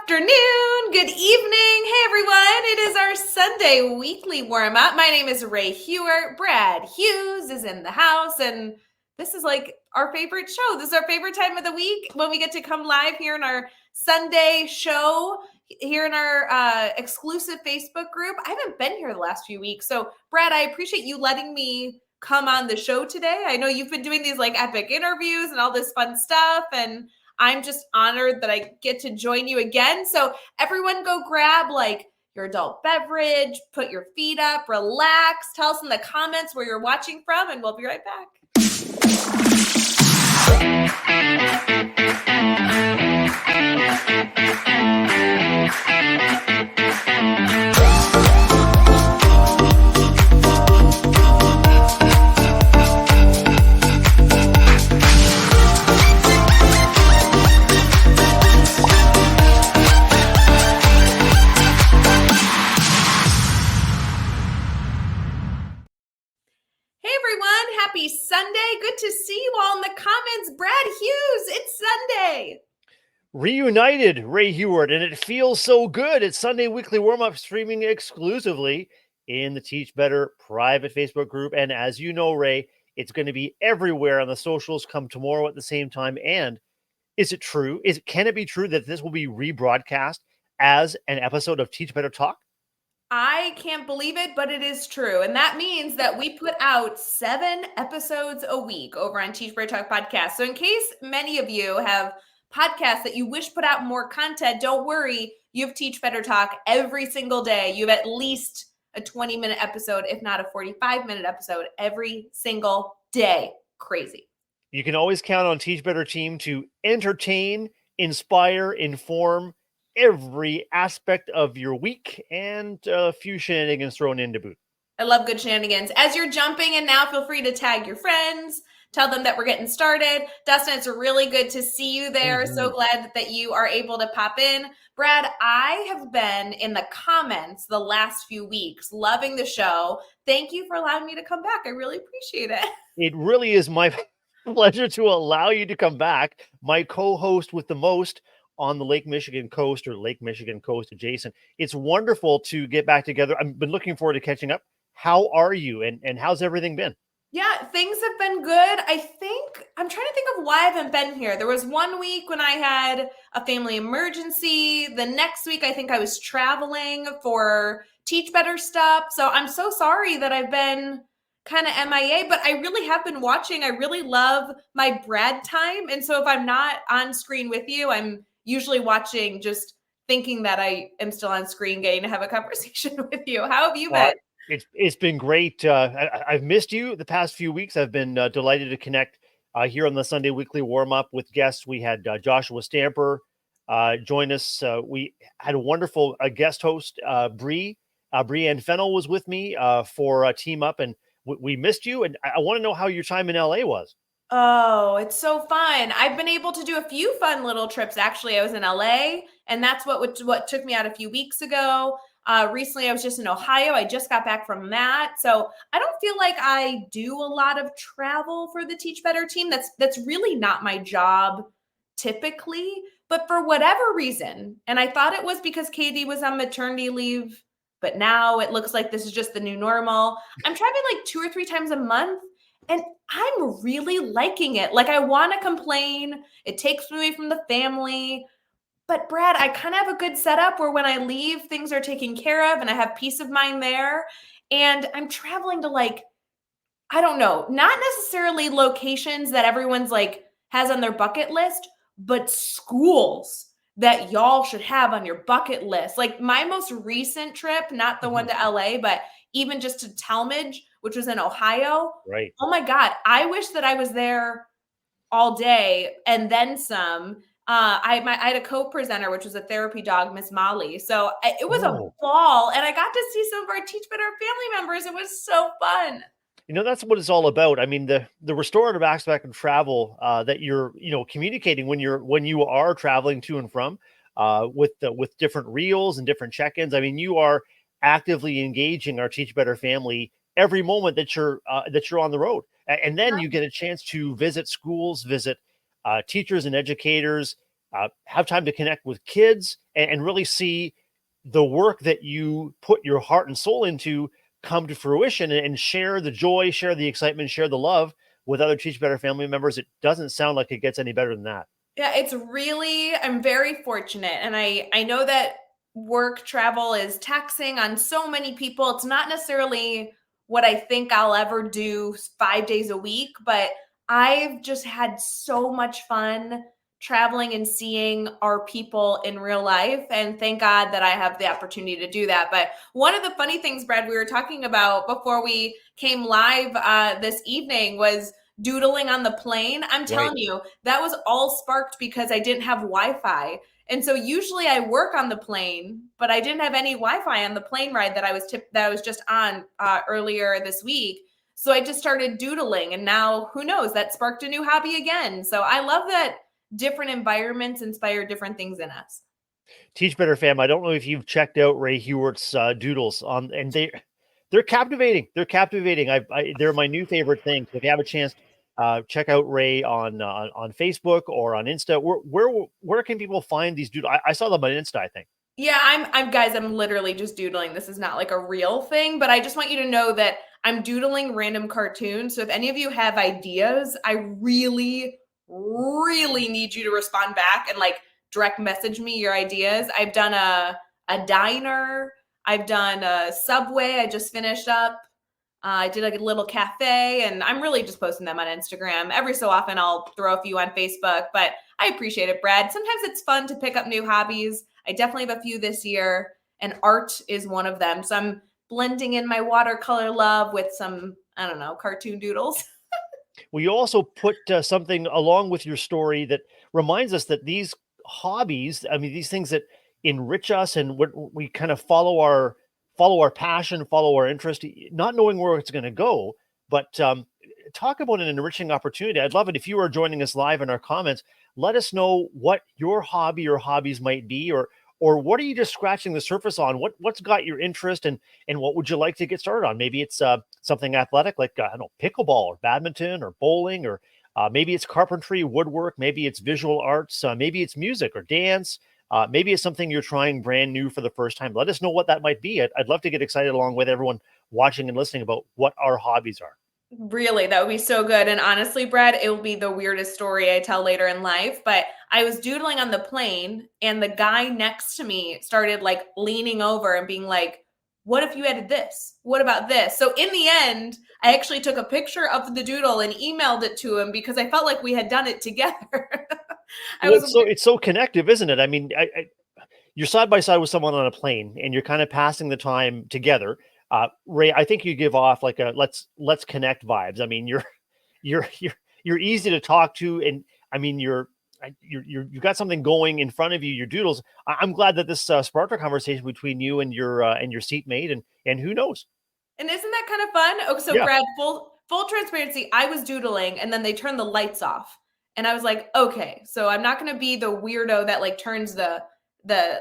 afternoon, good evening. Hey everyone, it is our Sunday weekly warm up. My name is Ray Hewart. Brad Hughes is in the house, and this is like our favorite show. This is our favorite time of the week when we get to come live here in our Sunday show here in our exclusive Facebook group. I haven't been here the last few weeks. So, Brad, I appreciate you letting me come on the show today. I know you've been doing these like epic interviews and all this fun stuff, and I'm just honored that I get to join you again. So everyone go grab like your adult beverage, put your feet up, relax, tell us in the comments where you're watching from, and we'll be right back. Happy Sunday. Good to see you all in the comments. Brad Hughes, it's Sunday. Reunited, Ray Hewart, and it feels so good. It's Sunday Weekly Warm-Up streaming exclusively in the Teach Better private Facebook group. And as you know, Ray, it's going to be everywhere on the socials come tomorrow at the same time. And is it true? Can it be true that this will be rebroadcast as an episode of Teach Better Talk? I can't believe it, but it is true. And that means that we put out 7 episodes a week over on Teach Better Talk podcast. So in case many of you have podcasts that you wish put out more content, don't worry. You have Teach Better Talk every single day. You have at least a 20-minute episode, if not a 45-minute episode every single day. Crazy. You can always count on Teach Better Team to entertain, inspire, inform every aspect of your week, and a few shenanigans thrown in to boot. I love good shenanigans. As you're jumping in now, feel free to tag your friends, tell them that we're getting started. Dustin, it's really good to see you there. Mm-hmm. So glad that you are able to pop in. Brad, I have been in the comments the last few weeks, loving the show. Thank you for allowing me to come back. I really appreciate it. It really is my pleasure to allow you to come back. My co-host with the most on the Lake Michigan coast or Lake Michigan coast adjacent. It's wonderful to get back together. I've been looking forward to catching up. How are you? And how's everything been? Yeah, things have been good. I'm trying to think of why I haven't been here. There was one week when I had a family emergency. The next week, I think I was traveling for Teach Better stuff. So I'm so sorry that I've been kind of MIA, but I really have been watching. I really love my Brad time. And so if I'm not on screen with you, I'm usually watching, just thinking that I am still on screen, getting to have a conversation with you. How have you been? It's been great. I've missed you the past few weeks. I've been delighted to connect here on the Sunday Weekly Warm-Up with guests. We had Joshua Stamper join us. We had a wonderful guest host, Brianne Fennell was with me for Team Up, and we missed you. And I want to know how your time in LA was. Oh, it's so fun. I've been able to do a few fun little trips. Actually, I was in LA, and that's what took me out a few weeks ago. Recently, I was just in Ohio. I just got back from that. So I don't feel like I do a lot of travel for the Teach Better team. That's really not my job typically. But for whatever reason, and I thought it was because Katie was on maternity leave, but now it looks like this is just the new normal. I'm traveling like 2 or 3 times a month. And I'm really liking it. Like, I want to complain. It takes me away from the family. But Brad, I kind of have a good setup where when I leave, things are taken care of and I have peace of mind there. And I'm traveling to like, I don't know, not necessarily locations that everyone's like has on their bucket list, but schools that y'all should have on your bucket list. Like my most recent trip, not the one to LA, but even just to Talmadge, which was in Ohio. Right. Oh my God. I wish that I was there all day and then some. I had a co-presenter, which was a therapy dog, Miss Molly. So it was a ball, and I got to see some of our Teach Better family members. It was so fun. That's what it's all about. I mean, the restorative aspect of travel that you're, communicating when you are traveling to and from with different reels and different check-ins. I mean, you are actively engaging our Teach Better family every moment that you're on the road. And then you get a chance to visit schools, visit teachers and educators, have time to connect with kids, and really see the work that you put your heart and soul into come to fruition, and share the joy, share the excitement, share the love with other Teach Better family members. It doesn't sound like it gets any better than that. Yeah, it's really, I'm very fortunate. And I know that work travel is taxing on so many people. It's not necessarily what I think I'll ever do 5 days a week, but I've just had so much fun traveling and seeing our people in real life. And thank God that I have the opportunity to do that. But one of the funny things, Brad, we were talking about before we came live this evening was doodling on the plane. I'm telling Right. you, that was all sparked because I didn't have Wi-Fi. And so usually I work on the plane, but I didn't have any Wi-Fi on the plane ride that I was just on earlier this week. So I just started doodling, and now who knows, that sparked a new hobby again. So I love that different environments inspire different things in us. Teach Better fam, I don't know if you've checked out Ray Hewart's doodles on, and they're captivating. They're captivating. They're my new favorite thing. So if you have a chance, check out Ray on Facebook or on Insta. Where can people find these doodles? I saw them on Insta, I think. Yeah, I'm guys, I'm literally just doodling. This is not like a real thing, but I just want you to know that I'm doodling random cartoons. So if any of you have ideas, I really, really need you to respond back and like direct message me your ideas. I've done a diner, I've done a Subway, I just finished up. I did like a little cafe, and I'm really just posting them on Instagram. Every so often I'll throw a few on Facebook, but I appreciate it, Brad. Sometimes it's fun to pick up new hobbies. I definitely have a few this year, and art is one of them. So I'm blending in my watercolor love with some, I don't know, cartoon doodles. Well, you also put something along with your story that reminds us that these hobbies, I mean, these things that enrich us, and what we kind of follow our passion, follow our interest, not knowing where it's going to go. But talk about an enriching opportunity. I'd love it if you are joining us live in our comments. Let us know what your hobby or hobbies might be, or what are you just scratching the surface on? What's got your interest, and what would you like to get started on? Maybe it's something athletic like I don't know, pickleball or badminton or bowling, or maybe it's carpentry, woodwork, maybe it's visual arts, maybe it's music or dance. Maybe it's something you're trying brand new for the first time. Let us know what that might be. I'd love to get excited along with everyone watching and listening about what our hobbies are. Really, that would be so good. And honestly, Brad, it will be the weirdest story I tell later in life. But I was doodling on the plane, and the guy next to me started like leaning over and being like, "What if you added this? What about this?" So in the end, I actually took a picture of the doodle and emailed it to him because I felt like we had done it together. I Well, was it's so connective, isn't it? I mean, you're side by side with someone on a plane, and you're kind of passing the time together. Ray, I think you give off like a let's connect vibes. I mean, you're easy to talk to, and I mean, you've got something going in front of you. Your doodles. I'm glad that this sparked a conversation between you and your seatmate, and who knows? And isn't that kind of fun? Oh, so Yeah. Brad, full transparency, I was doodling and then they turned the lights off. And I was like, okay, so I'm not going to be the weirdo that like turns the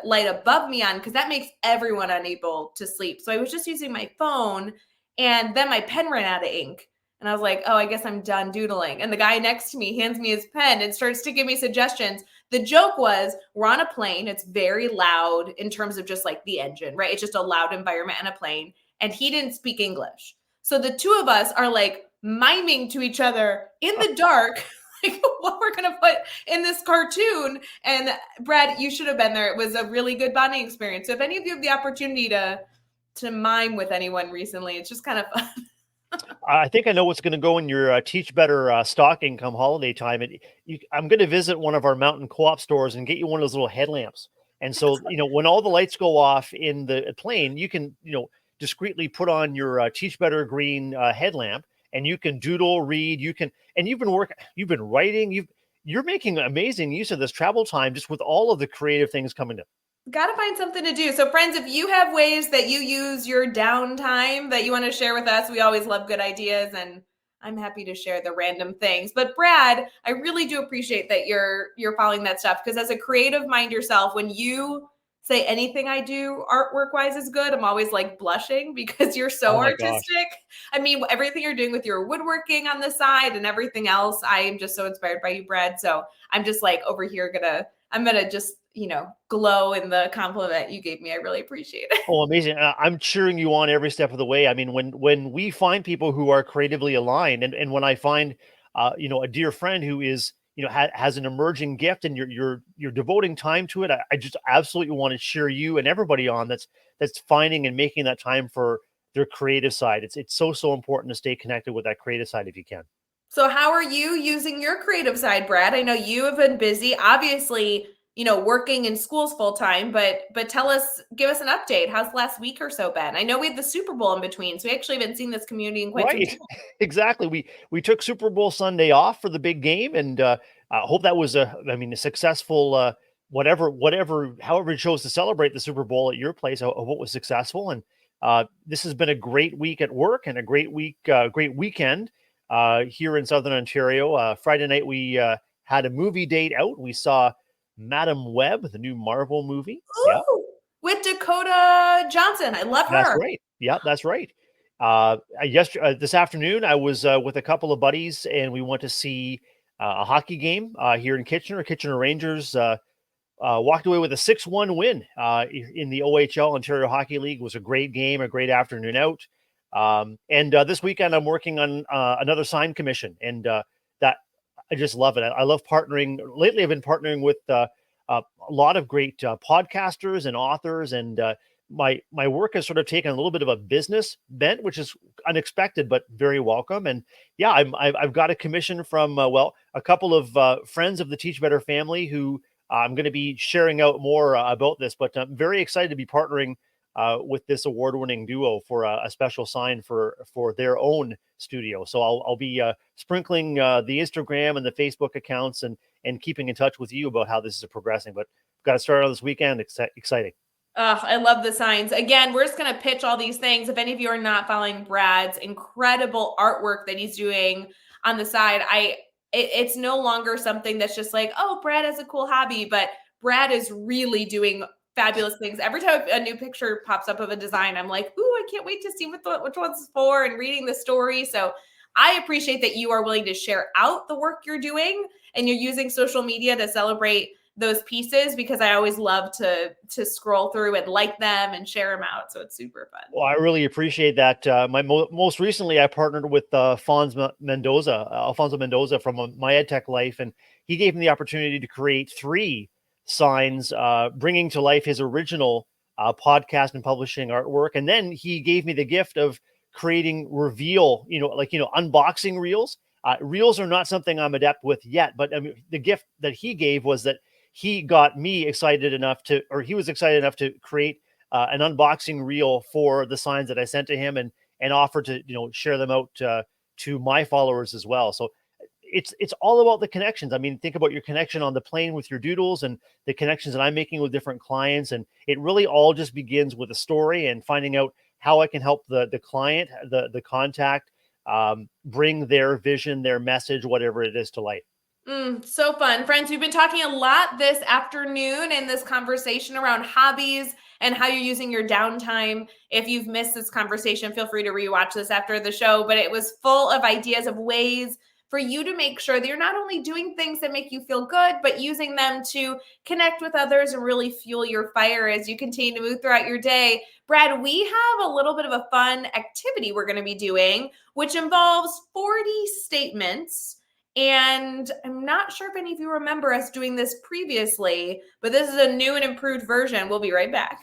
light above me on because that makes everyone unable to sleep. So I was just using my phone, and then my pen ran out of ink. And I was like, oh, I guess I'm done doodling. And the guy next to me hands me his pen and starts to give me suggestions. The joke was we're on a plane. It's very loud in terms of just like the engine, right? It's just a loud environment on a plane, and he didn't speak English. So the two of us are like miming to each other in the dark, like what we're going to put in this cartoon. And Brad, you should have been there. It was a really good bonding experience. So if any of you have the opportunity to mime with anyone recently, it's just kind of fun. I think I know what's going to go in your Teach Better stocking come holiday time. I'm going to visit one of our mountain co-op stores and get you one of those little headlamps. And so, when all the lights go off in the plane, you can, discreetly put on your Teach Better green headlamp, and you can doodle, read. And you've been writing. You're making amazing use of this travel time just with all of the creative things coming in. Got to find something to do. So, friends, if you have ways that you use your downtime that you want to share with us, we always love good ideas, and I'm happy to share the random things. But Brad, I really do appreciate that you're following that stuff, because as a creative mind yourself, when you say anything I do artwork wise is good, I'm always like blushing because you're so Oh my gosh. artistic. I mean, everything you're doing with your woodworking on the side and everything else, I am just so inspired by you, Brad. So I'm just like over here I'm going to just, glow in the compliment you gave me. I really appreciate it. Oh, amazing. I'm cheering you on every step of the way. I mean, when we find people who are creatively aligned, and when I find a dear friend who is, has an emerging gift, and you're devoting time to it, I just absolutely want to cheer you and everybody on that's finding and making that time for their creative side. It's so important to stay connected with that creative side if you can. So how are you using your creative side, Brad? I know you have been busy, obviously, working in schools full time, but give us an update. How's the last week or so been? I know we had the Super Bowl in between, so we actually haven't seen this community in quite some time. Exactly. We took Super Bowl Sunday off for the big game, and I hope that was a successful, however you chose to celebrate the Super Bowl at your place. I hope it was successful. And this has been a great week at work and a great weekend here in Southern Ontario. Friday night, we had a movie date out. We saw Madam Web, the new Marvel movie. Ooh, yeah. With Dakota Johnson. I love her. That's right. Yeah, that's right. This afternoon, I was with a couple of buddies, and we went to see a hockey game here in Kitchener. Kitchener Rangers walked away with a 6-1 win in the OHL, Ontario Hockey League. It was a great game, a great afternoon out. And this weekend, I'm working on another sign commission, and that I just love it. I love partnering. Lately, I've been partnering with a lot of great podcasters and authors, and my work has sort of taken a little bit of a business bent, which is unexpected but very welcome. And yeah, I've got a commission from a couple of friends of the Teach Better family who I'm going to be sharing out more about this. But I'm very excited to be partnering with this award-winning duo for a special sign for their own studio. So I'll be sprinkling the Instagram and the Facebook accounts and keeping in touch with you about how this is progressing. But got to start on this weekend. Exciting. I love the signs. Again, we're just going to pitch all these things. If any of you are not following Brad's incredible artwork that he's doing on the side, it's no longer something that's just like, oh, Brad has a cool hobby, but Brad is really doing fabulous things. Every time a new picture pops up of a design, I'm like, ooh, I can't wait to see which one's for, and reading the story. So I appreciate that you are willing to share out the work you're doing, and you're using social media to celebrate those pieces, because I always love to scroll through and like them and share them out. So it's super fun. Well, I really appreciate that. Most recently, I partnered with Alfonso Mendoza from My EdTech Life, and he gave me the opportunity to create 3 signs, bringing to life his original podcast and publishing artwork. And then he gave me the gift of creating reveal, unboxing reels. Reels are not something I'm adept with yet, but I mean, the gift that he gave was that he got me he was excited enough to create an unboxing reel for the signs that I sent to him, and offered to, share them out to my followers as well. So it's all about the connections. I mean, think about your connection on the plane with your doodles, and the connections that I'm making with different clients. And it really all just begins with a story and finding out how I can help the client, the contact, bring their vision, their message, whatever it is, to life. So fun. Friends, we've been talking a lot this afternoon in this conversation around hobbies and how you're using your downtime. If you've missed this conversation, feel free to rewatch this after the show, but it was full of ideas of ways for you to make sure that you're not only doing things that make you feel good, but using them to connect with others and really fuel your fire as you continue to move throughout your day. Brad, we have a little bit of a fun activity we're going to be doing, which involves 40 statements. And I'm not sure if any of you remember us doing this previously, but this is a new and improved version. We'll be right back.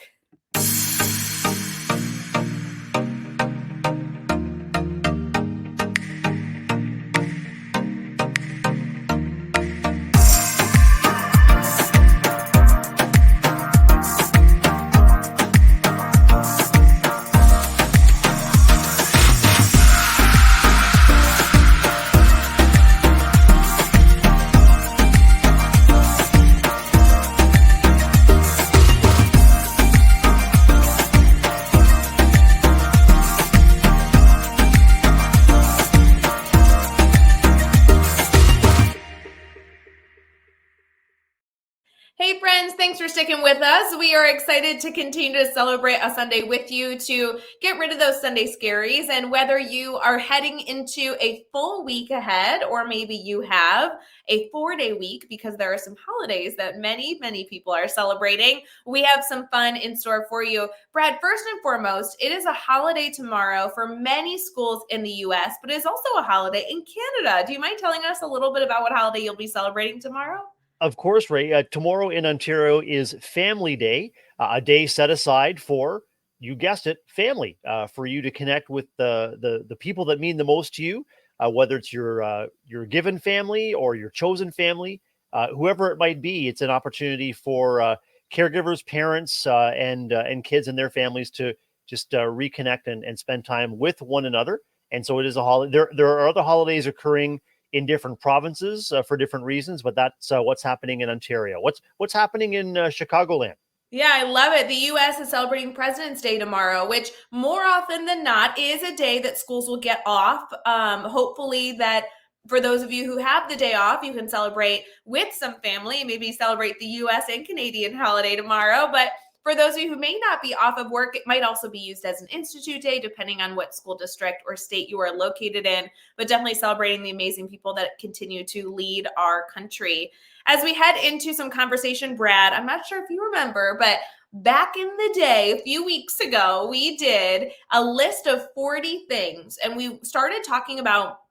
friends, thanks for sticking with us. We are excited to continue to celebrate a Sunday with you to get rid of those Sunday scaries. And whether you are heading into a full week ahead, or maybe you have a 4-day week because there are some holidays that many people are celebrating, we have some fun in store for you. Brad, first and foremost, it is a holiday tomorrow for many schools in the US, but it is also a holiday in Canada. Do you mind telling us a little bit about what holiday you'll be celebrating tomorrow? Of course, Ray. Tomorrow in Ontario is Family Day, a day set aside for, you guessed it, family, for you to connect with the people that mean the most to you, whether it's your given family or your chosen family, whoever it might be. It's an opportunity for caregivers, parents, and kids and their families to just reconnect and spend time with one another. And so it is a holiday. There are other holidays occurring in different provinces for different reasons, but that's what's happening in Ontario. What's happening in Chicagoland? Yeah, I love it. The US is celebrating President's Day tomorrow, which more often than not is a day that schools will get off. Hopefully that for those of you who have the day off, you can celebrate with some family, maybe celebrate the US and Canadian holiday tomorrow. But for those of you who may not be off of work, it might also be used as an institute day, depending on what school district or state you are located in, but definitely celebrating the amazing people that continue to lead our country. As we head into some conversation, Brad, I'm not sure if you remember, but back in the day, a few weeks ago, we did a list of 40 things, and we started talking about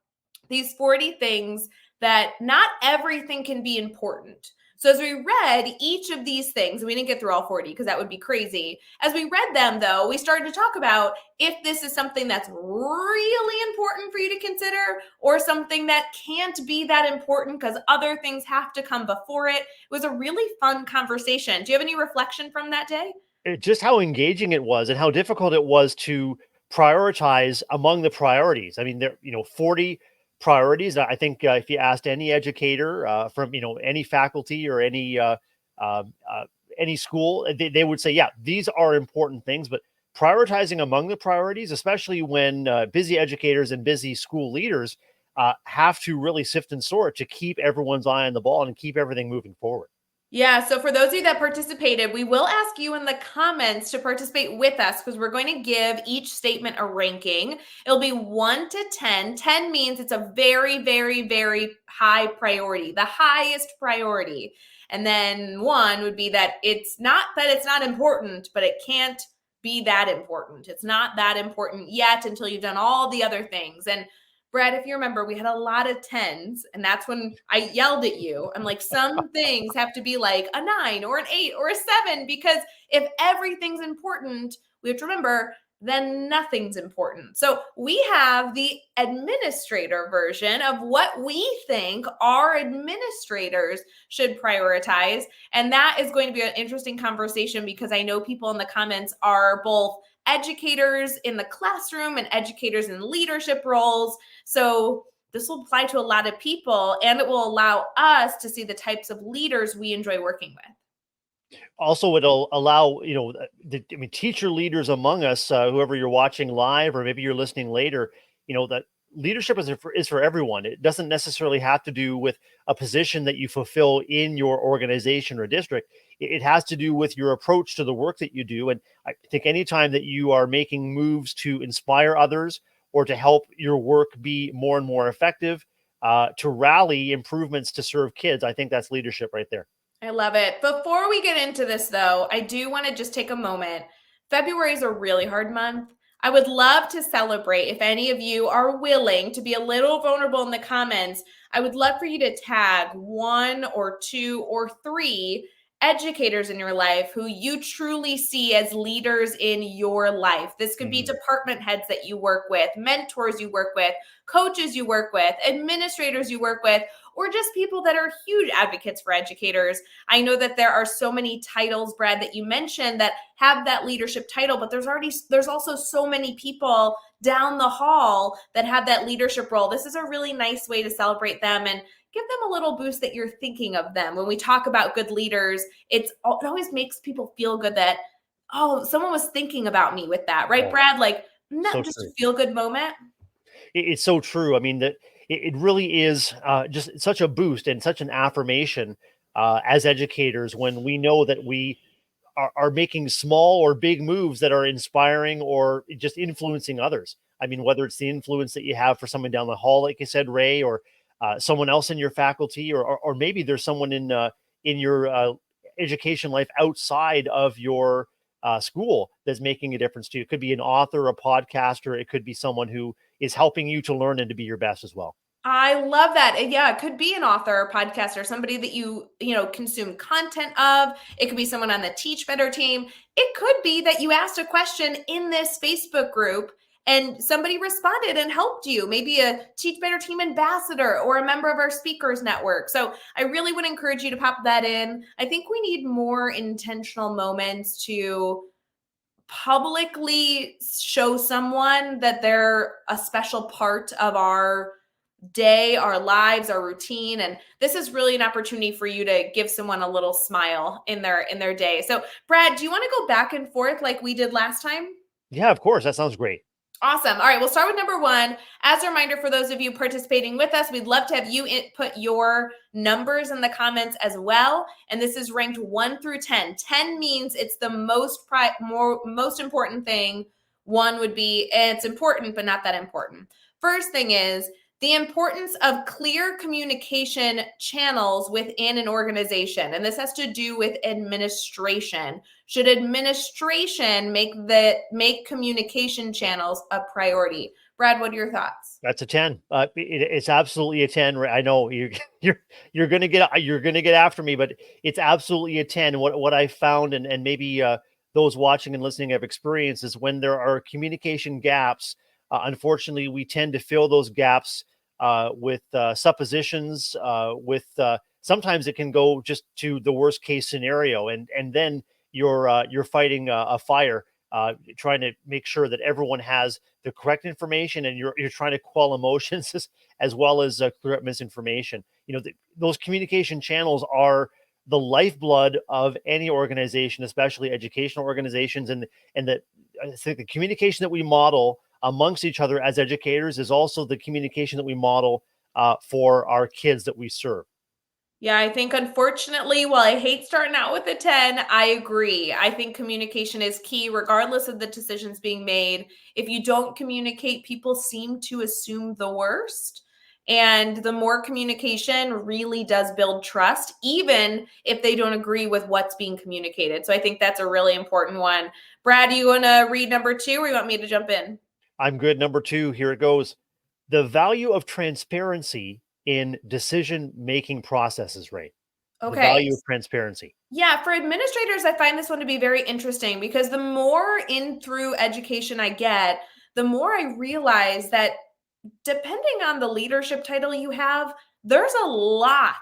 these 40 things that not everything can be important. So as we read each of these things, we didn't get through all 40 because that would be crazy. As we read them, though, we started to talk about if this is something that's really important for you to consider or something that can't be that important because other things have to come before it. It was a really fun conversation. Do you have any reflection from that day? Just how engaging it was and how difficult it was to prioritize among the priorities. I mean, 40 priorities. I think if you asked any educator from any faculty or uh, any school, they would say, yeah, these are important things. But prioritizing among the priorities, especially when busy educators and busy school leaders have to really sift and sort to keep everyone's eye on the ball and keep everything moving forward. Yeah, so for those of you that participated, we will ask you in the comments to participate with us because we're going to give each statement a ranking. It'll be 1 to 10. 10 means it's a very high priority, the highest priority. And then 1 would be that it's not important, but it can't be that important. It's not that important yet until you've done all the other things. And Brad, if you remember, we had a lot of 10s, and that's when I yelled at you. I'm like, some things have to be like a 9 or an 8 or a 7, because if everything's important, we have to remember, then nothing's important. So we have the administrator version of what we think our administrators should prioritize. And that is going to be an interesting conversation because I know people in the comments are both educators in the classroom and educators in leadership roles. So this will apply to a lot of people, and it will allow us to see the types of leaders we enjoy working with. Also, it'll allow, teacher leaders among us, whoever you're watching live, or maybe you're listening later, that leadership is for everyone. It doesn't necessarily have to do with a position that you fulfill in your organization or district. It has to do with your approach to the work that you do. And I think anytime that you are making moves to inspire others or to help your work be more and more effective, to rally improvements to serve kids, I think that's leadership right there. I love it. Before we get into this, though, I do want to just take a moment. February is a really hard month. I would love to celebrate. If any of you are willing to be a little vulnerable in the comments, I would love for you to tag 1 or 2 or 3 educators in your life who you truly see as leaders in your life. This could be department heads that you work with, mentors you work with, coaches you work with, administrators you work with, or just people that are huge advocates for educators. I know that there are so many titles, Brad, that you mentioned that have that leadership title, but there's also so many people down the hall that have that leadership role. This is a really nice way to celebrate them and give them a little boost that you're thinking of them. When we talk about good leaders, it always makes people feel good that, oh, someone was thinking about me with that, right, Brad? Like, not so just true. A feel good moment. It's so true. I mean, that it really is just such a boost and such an affirmation as educators when we know that we are making small or big moves that are inspiring or just influencing others. I mean, whether it's the influence that you have for someone down the hall, like you said, Ray, or someone else in your faculty, or maybe there's someone in your education life outside of your school that's making a difference to you. It could be an author, a podcaster. It could be someone who is helping you to learn and to be your best as well. I love that. And yeah, it could be an author or podcaster, somebody that you consume content of. It could be someone on the Teach Better team. It could be that you asked a question in this Facebook group and somebody responded and helped you, maybe a Teach Better team ambassador or a member of our speakers network. So I really would encourage you to pop that in. I think we need more intentional moments to publicly show someone that they're a special part of our day, our lives, our routine. And this is really an opportunity for you to give someone a little smile in their day. So Brad, do you want to go back and forth like we did last time? Yeah, of course. That sounds great. Awesome. All right, we'll start with number 1. As a reminder for those of you participating with us, we'd love to have you put your numbers in the comments as well. And this is ranked 1 through 10. 10 means it's the most important thing. 1 would be it's important, but not that important. First thing is the importance of clear communication channels within an organization. And this has to do with administration. Should administration make communication channels a priority? Brad, what are your thoughts? That's a 10. It's absolutely a 10. I know you're going to get after me, but it's absolutely a 10. What I found, and maybe those watching and listening have experienced, is when there are communication gaps. Unfortunately, we tend to fill those gaps with suppositions. Sometimes it can go just to the worst case scenario, and then you're fighting a fire, trying to make sure that everyone has the correct information, and you're trying to quell emotions as well as clear up misinformation. Those communication channels are the lifeblood of any organization, especially educational organizations, and that I think the communication that we model amongst each other as educators is also the communication that we model for our kids that we serve. Yeah, I think unfortunately, while I hate starting out with a 10, I agree. I think communication is key, regardless of the decisions being made. If you don't communicate, people seem to assume the worst. And the more communication really does build trust, even if they don't agree with what's being communicated. So I think that's a really important one. Brad, do you want to read number 2 or you want me to jump in? I'm good. Number 2, here it goes. The value of transparency in decision-making processes, Ray. The Okay. value of transparency. Yeah, for administrators, I find this one to be very interesting because the more in through education I get, the more I realize that depending on the leadership title you have, there's a lot,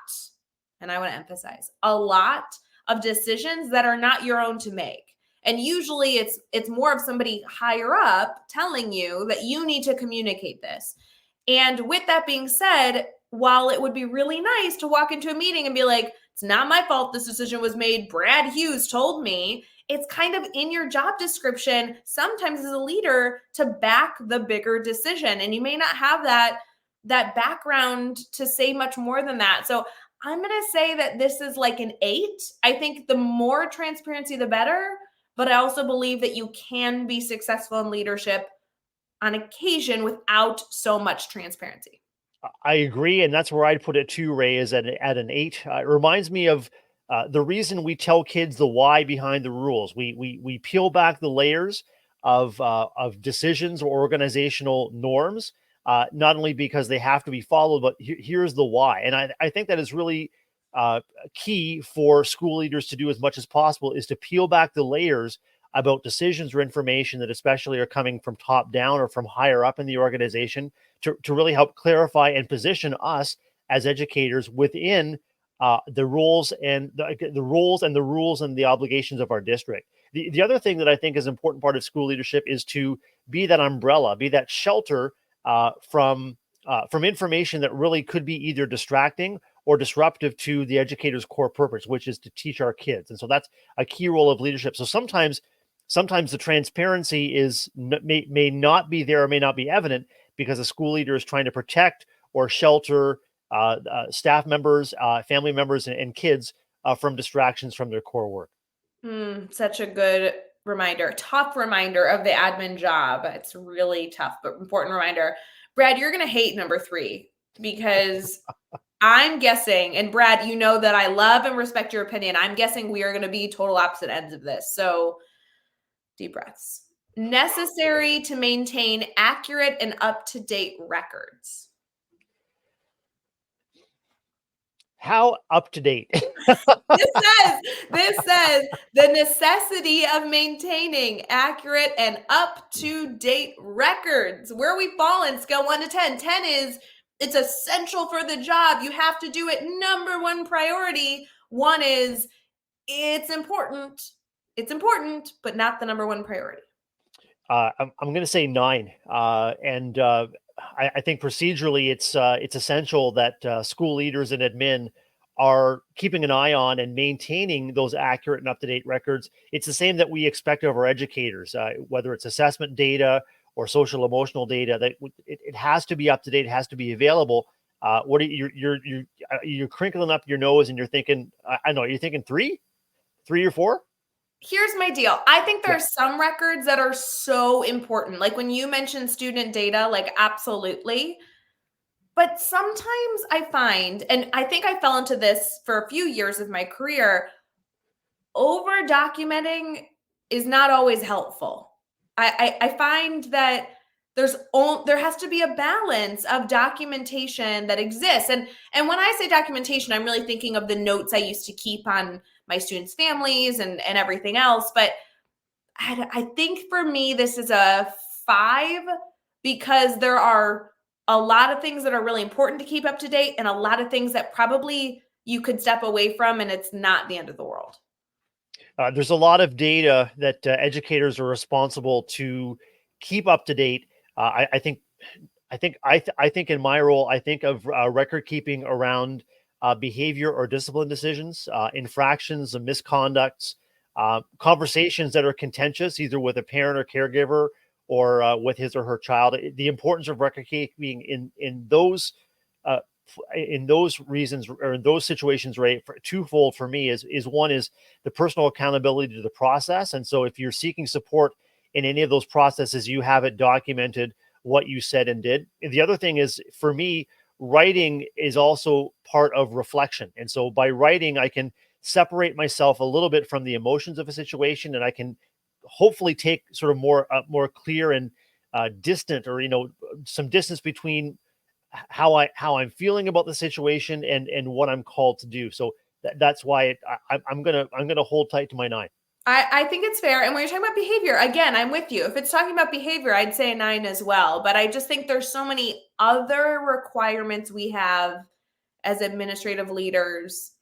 and I want to emphasize, a lot of decisions that are not your own to make. And usually it's more of somebody higher up telling you that you need to communicate this. And with that being said, while it would be really nice to walk into a meeting and be like, it's not my fault this decision was made, Brad Hughes told me, it's kind of in your job description sometimes as a leader to back the bigger decision. And you may not have that background to say much more than that. So I'm going to say that this is like an 8. I think the more transparency, the better. But I also believe that you can be successful in leadership on occasion without so much transparency. I agree, and that's where I'd put it too, Ray, is at an 8. It reminds me of the reason we tell kids the why behind the rules. We peel back the layers of decisions or organizational norms, not only because they have to be followed, but here's the why. And I think that is really key for school leaders to do as much as possible, is to peel back the layers about decisions or information that especially are coming from top down or from higher up in the organization, to really help clarify and position us as educators within the rules and the rules and the obligations of our district. The other thing that I think is an important part of school leadership is to be that umbrella, be that shelter from information that really could be either distracting or disruptive to the educator's core purpose, which is to teach our kids. And so that's a key role of leadership. So sometimes the transparency may not be there or may not be evident because a school leader is trying to protect or shelter staff members, family members, and kids from distractions from their core work. Such a good reminder, tough reminder of the admin job. It's really tough, but important reminder. Brad, you're going to hate number 3 because I'm guessing, and Brad, you know that I love and respect your opinion. I'm guessing we are going to be total opposite ends of this. So deep breaths. Necessary to maintain accurate and up-to-date records. How up to date? This says the necessity of maintaining accurate and up-to-date records. Where we fall in scale 1 to 10. 10 is it's essential for the job. You have to do it. Number 1 priority. 1 is it's important. It's important, but not the number 1 priority. I'm going to say 9, and I think procedurally it's essential that school leaders and admin are keeping an eye on and maintaining those accurate and up-to-date records. It's the same that we expect of our educators, whether it's assessment data or social emotional data. That it has to be up to date, it has to be available. What are you're crinkling up your nose and you're thinking? I know you're thinking 3 or 4. Here's my deal. I think there are some records that are so important. Like when you mentioned student data, like absolutely. But sometimes I find, and I think I fell into this for a few years of my career, over documenting is not always helpful. I find that there has to be a balance of documentation that exists. And when I say documentation, I'm really thinking of the notes I used to keep on my students' families and everything else. But I think for me, this is a 5 because there are a lot of things that are really important to keep up to date and a lot of things that probably you could step away from and it's not the end of the world. There's a lot of data that educators are responsible to keep up to date. I think in my role, I think of record keeping around behavior or discipline decisions, infractions and misconducts, conversations that are contentious, either with a parent or caregiver or with his or her child. The importance of record keeping in those reasons or in those situations, right? Twofold for me is one is the personal accountability to the process. And so if you're seeking support in any of those processes, you have it documented what you said and did. And the other thing is for me, writing is also part of reflection. And so by writing, I can separate myself a little bit from the emotions of a situation, and I can hopefully take sort of more clear and distant, or some distance between how I'm feeling about the situation and what I'm called to do. So that's why I'm gonna hold tight to my 9. I think it's fair. And when you're talking about behavior, again, I'm with you. If it's talking about behavior, I'd say a 9 as well. But I just think there's so many other requirements we have as administrative leaders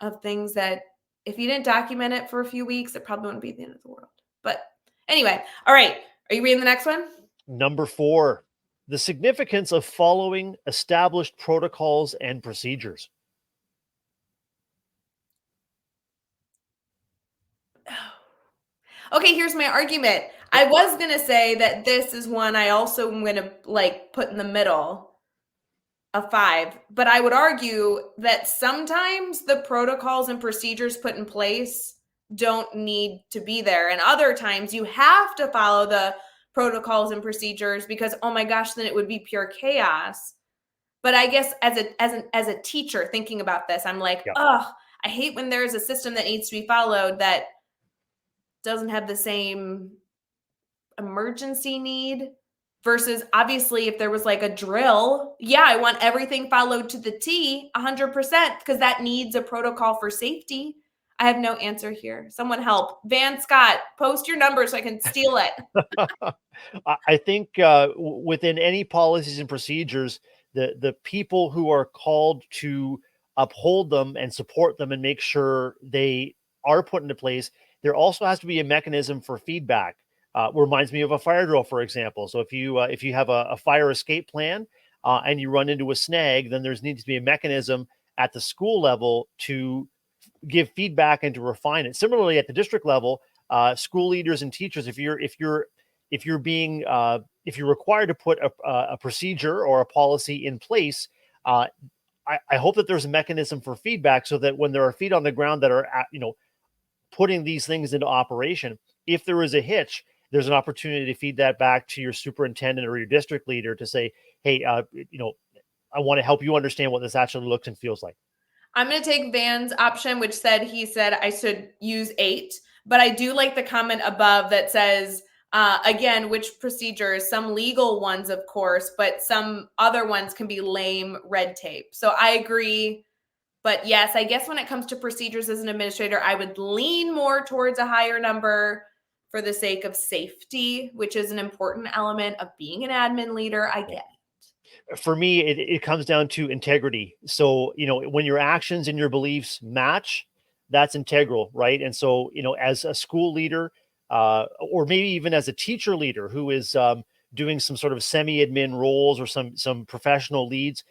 of things that if you didn't document it for a few weeks, it probably wouldn't be the end of the world. But anyway, all right. Are you reading the next one? Number 4, the significance of following established protocols and procedures. Okay, here's my argument. I was going to say that this is one I also am going to put in the middle, a 5. But I would argue that sometimes the protocols and procedures put in place don't need to be there. And other times you have to follow the protocols and procedures because, oh my gosh, then it would be pure chaos. But I guess as a teacher thinking about this, I'm like, I hate when there's a system that needs to be followed that doesn't have the same emergency need versus obviously if there was like a drill, I want everything followed to the T 100% because that needs a protocol for safety. I have no answer here. Someone help. Van Scott, post your number so I can steal it. I think within any policies and procedures, the people who are called to uphold them and support them and make sure they are put into place, there also has to be a mechanism for feedback. Reminds me of a fire drill, for example. So if you have a fire escape plan and you run into a snag, then there needs to be a mechanism at the school level to give feedback and to refine it. Similarly, at the district level, school leaders and teachers, if you're required to put a procedure or a policy in place, I hope that there's a mechanism for feedback so that when there are feet on the ground that are putting these things into operation, if there is a hitch, there's an opportunity to feed that back to your superintendent or your district leader to say, hey, I want to help you understand what this actually looks and feels like. I'm going to take Van's option, which he said I should use 8, but I do like the comment above that says, again, which procedures, some legal ones, of course, but some other ones can be lame red tape. So I agree. But yes, I guess when it comes to procedures as an administrator, I would lean more towards a higher number for the sake of safety, which is an important element of being an admin leader. I get it. For me, it comes down to integrity. So, when your actions and your beliefs match, that's integral, right? And so, as a school leader, or maybe even as a teacher leader who is doing some sort of semi-admin roles or some professional leads,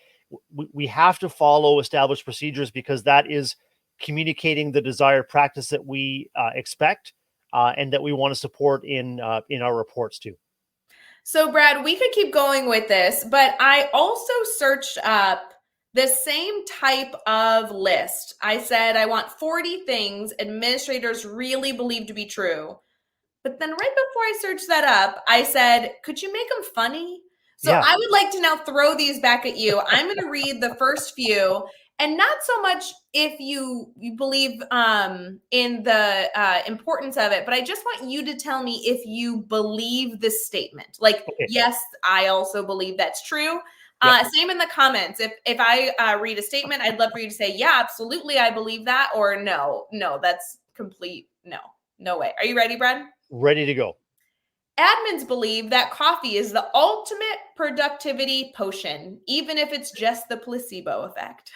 we have to follow established procedures because that is communicating the desired practice that we expect and that we want to support in our reports too. So, Brad, we could keep going with this, but I also searched up the same type of list. I said I want 40 things administrators really believe to be true. But then right before I searched that up, I said, could you make them funny? So Yeah. I would like to now throw these back at you. I'm going to read the first few, and not so much if you believe in the importance of it, but I just want you to tell me if you believe this statement. Like, Okay. yes, I also believe that's true. Yep. Same in the comments. If I read a statement, I'd love for you to say, yeah, absolutely, I believe that, or no, that's complete no way. Are you ready, Brad? Ready to go. Admins believe that coffee is the ultimate productivity potion, even if it's just the placebo effect.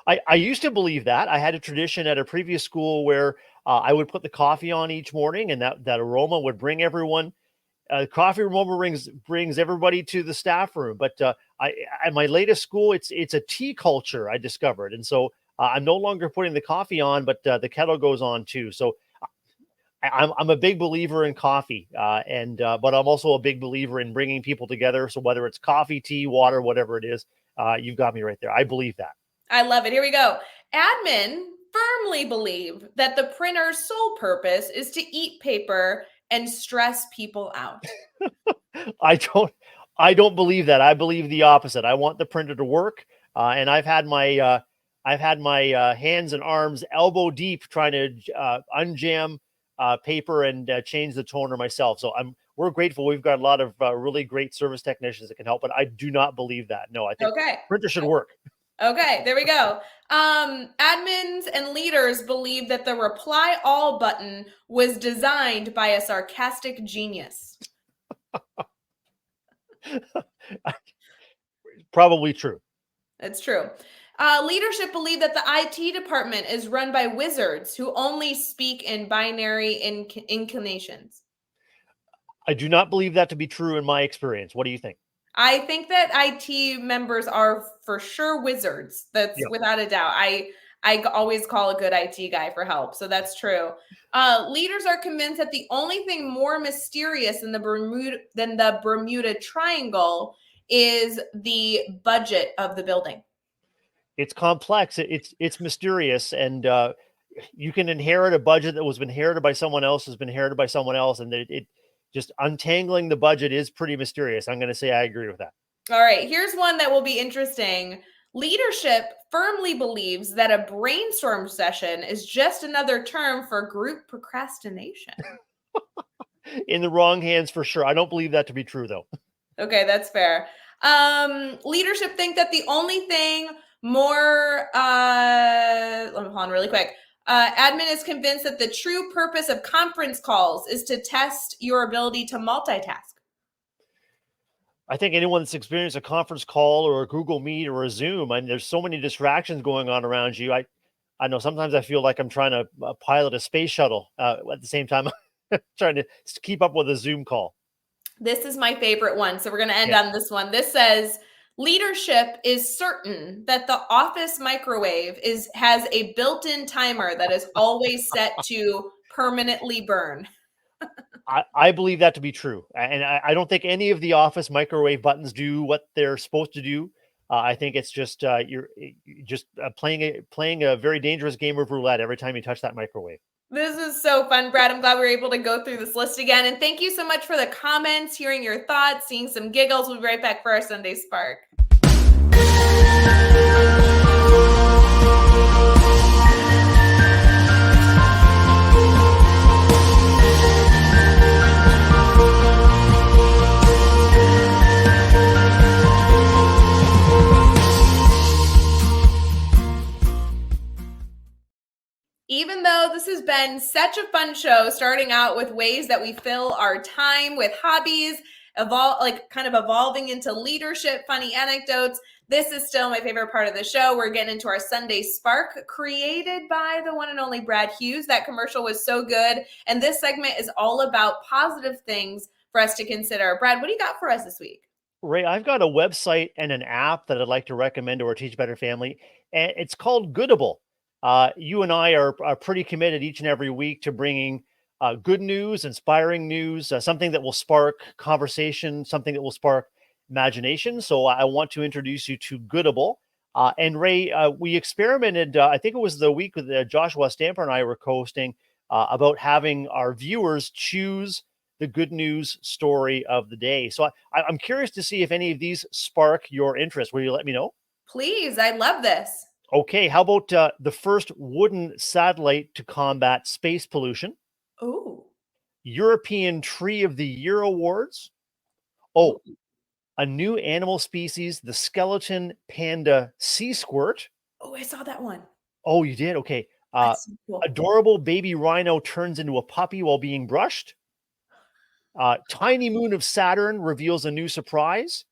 I used to believe that. I had a tradition at a previous school where I would put the coffee on each morning, and that aroma would bring everyone. Coffee aroma brings everybody to the staff room. But at my latest school, it's a tea culture I discovered, and so I'm no longer putting the coffee on, but the kettle goes on too. So I'm a big believer in coffee, but I'm also a big believer in bringing people together. So whether it's coffee, tea, water, whatever it is, you've got me right there. I believe that. I love it. Here we go. Admin firmly believe that the printer's sole purpose is to eat paper and stress people out. I don't believe that. I believe the opposite. I want the printer to work, and I've had my hands and arms elbow deep trying to unjam paper and change the toner myself. So we're grateful. We've got a lot of really great service technicians that can help, but I do not believe that. No, I think printer should work. Okay, there we go. Admins and leaders believe that the reply all button was designed by a sarcastic genius. Probably true. That's true. Leadership believe that the IT department is run by wizards who only speak in binary inclinations. I do not believe that to be true in my experience. What do you think? I think that IT members are for sure wizards. That's without a doubt. I always call a good IT guy for help. So that's true. Leaders are convinced that the only thing more mysterious than the Bermuda Triangle is the budget of the building. It's complex. It's mysterious, and you can inherit a budget that was inherited by someone else, has been inherited by someone else, and it just untangling the budget is pretty mysterious. I'm going to say I agree with that. All right, here's one that will be interesting. Leadership firmly believes that a brainstorm session is just another term for group procrastination. In the wrong hands for sure. I don't believe that to be true, though. Okay, that's fair. Leadership think that the only thing more, let me hold on really quick. Admin is convinced that the true purpose of conference calls is to test your ability to multitask. I think anyone that's experienced a conference call or a Google Meet or a Zoom, I mean, there's so many distractions going on around you. I know sometimes I feel like I'm trying to pilot a space shuttle at the same time trying to keep up with a Zoom call. This is my favorite one. So we're going to end on this one. This says, leadership is certain that the office microwave has a built-in timer that is always set to permanently burn. I believe that to be true. And I don't think any of the office microwave buttons do what they're supposed to do. I think it's just you're just playing a very dangerous game of roulette every time you touch that microwave. This is so fun, Brad. I'm glad we were able to go through this list again. And thank you so much for the comments, hearing your thoughts, seeing some giggles. We'll be right back for our Sunday Spark. Even though this has been such a fun show, starting out with ways that we fill our time with hobbies, evolving into leadership, funny anecdotes, this is still my favorite part of the show. We're getting into our Sunday Spark, created by the one and only Brad Hughes. That commercial was so good. And this segment is all about positive things for us to consider. Brad, what do you got for us this week? Ray, I've got a website and an app that I'd like to recommend to our Teach Better family, and it's called Goodable. You and I are pretty committed each and every week to bringing good news, inspiring news, something that will spark conversation, something that will spark imagination. So I want to introduce you to Goodable. And Ray, we experimented, I think it was the week with Joshua Stamper and I were co-hosting about having our viewers choose the good news story of the day. So I'm curious to see if any of these spark your interest. Will you let me know? Please, I love this. Okay, how about the first wooden satellite to combat space pollution? Oh, European Tree of the Year awards? Oh, a new animal species, the skeleton panda sea squirt. oh, I saw that one. Oh, you did? Okay. That's so cool. Adorable baby rhino turns into a puppy while being brushed. Tiny moon of Saturn reveals a new surprise.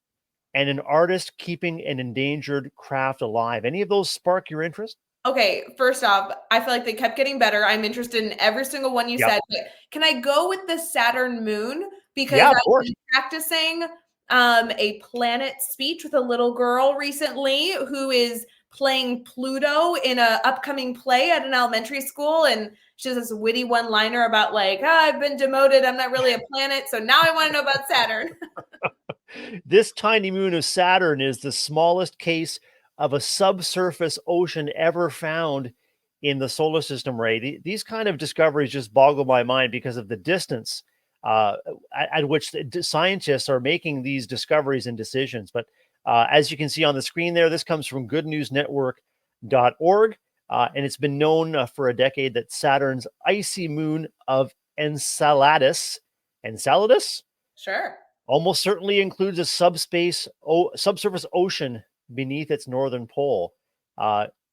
And an artist keeping an endangered craft alive. Any of those spark your interest? Okay, first off, I feel like they kept getting better. I'm interested in every single one you said. But can I go with the Saturn moon? Because I've been practicing a planet speech with a little girl recently who is playing Pluto in an upcoming play at an elementary school. And she has this witty one-liner about like, I've been demoted. I'm not really a planet. So now I want to know about Saturn. This tiny moon of Saturn is the smallest case of a subsurface ocean ever found in the solar system, Ray. These kind of discoveries just boggle my mind because of the distance at which the scientists are making these discoveries and decisions. But as you can see on the screen there, this comes from goodnewsnetwork.org. And it's been known for a decade that Saturn's icy moon of Enceladus, Sure, almost certainly includes a subsurface ocean beneath its northern pole.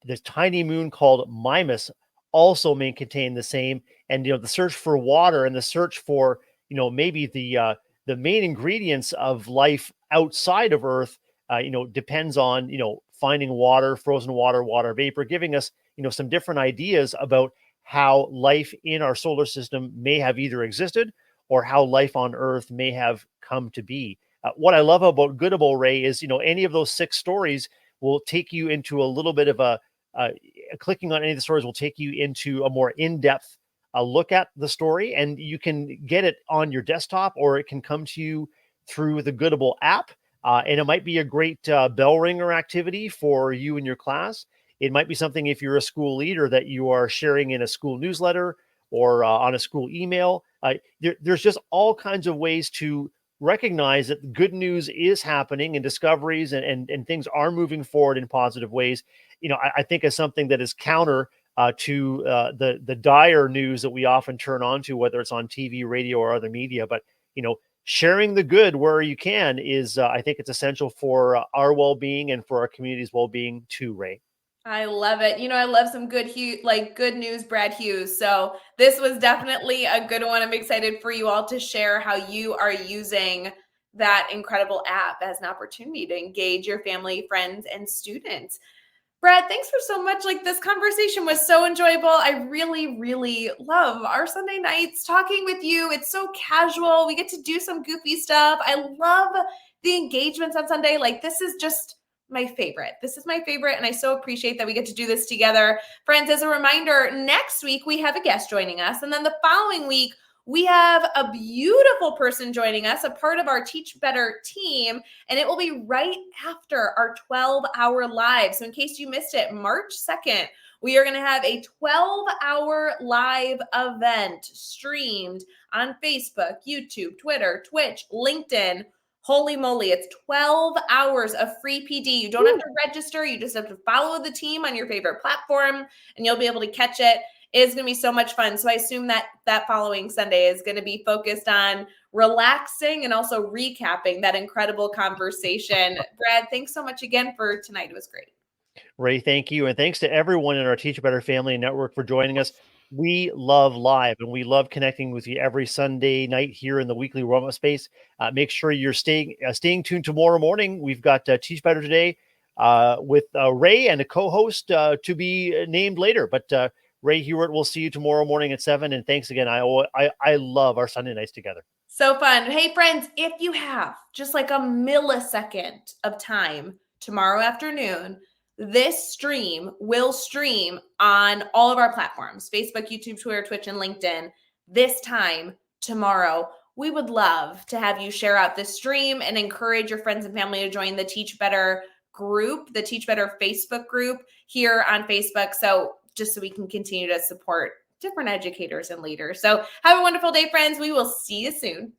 This tiny moon called Mimas also may contain the same. And the search for water and the search for maybe the main ingredients of life outside of Earth, depends on finding water, frozen water, water vapor, giving us some different ideas about how life in our solar system may have either existed or how life on Earth may have come to be. What I love about Goodable, Ray, is any of those 6 stories will take you into a little bit of clicking on any of the stories will take you into a more in-depth look at the story, and you can get it on your desktop or it can come to you through the Goodable app. And it might be a great bell ringer activity for you and your class. It might be something if you're a school leader that you are sharing in a school newsletter or on a school email. There's just all kinds of ways to recognize that good news is happening and discoveries and things are moving forward in positive ways. I think is something that is counter to the dire news that we often turn on to, whether it's on TV, radio, or other media. But, sharing the good where you can is, I think it's essential for our well-being and for our community's well-being too, Ray. I love it. I love some good news, Brad Hughes. So this was definitely a good one. I'm excited for you all to share how you are using that incredible app as an opportunity to engage your family, friends, and students. Brad, thanks for so much. This conversation was so enjoyable. I really, really love our Sunday nights talking with you. It's so casual. We get to do some goofy stuff. I love the engagements on Sunday. This is just my favorite. This is my favorite. And I so appreciate that we get to do this together. Friends, as a reminder, next week we have a guest joining us. And then the following week, we have a beautiful person joining us, a part of our Teach Better team, and it will be right after our 12-hour live. So in case you missed it, March 2nd, we are going to have a 12-hour live event streamed on Facebook, YouTube, Twitter, Twitch, LinkedIn. Holy moly, it's 12 hours of free PD. You don't have to register. You just have to follow the team on your favorite platform, and you'll be able to catch it. It's going to be so much fun. So I assume that following Sunday is going to be focused on relaxing and also recapping that incredible conversation. Brad, thanks so much again for tonight. It was great. Ray, thank you. And thanks to everyone in our Teach Better Family Network for joining us. We love live and we love connecting with you every Sunday night here in the weekly warm-up space. Make sure you're staying tuned tomorrow morning. We've got Teach Better today with Ray and a co-host to be named later. But Ray Hewitt, we'll see you tomorrow morning at 7. And thanks again. I love our Sunday nights together. So fun. Hey, friends, if you have just like a millisecond of time tomorrow afternoon, this stream will stream on all of our platforms, Facebook, YouTube, Twitter, Twitch, and LinkedIn this time tomorrow. We would love to have you share out this stream and encourage your friends and family to join the Teach Better group, the Teach Better Facebook group here on Facebook. So just so we can continue to support different educators and leaders. So have a wonderful day, friends. We will see you soon.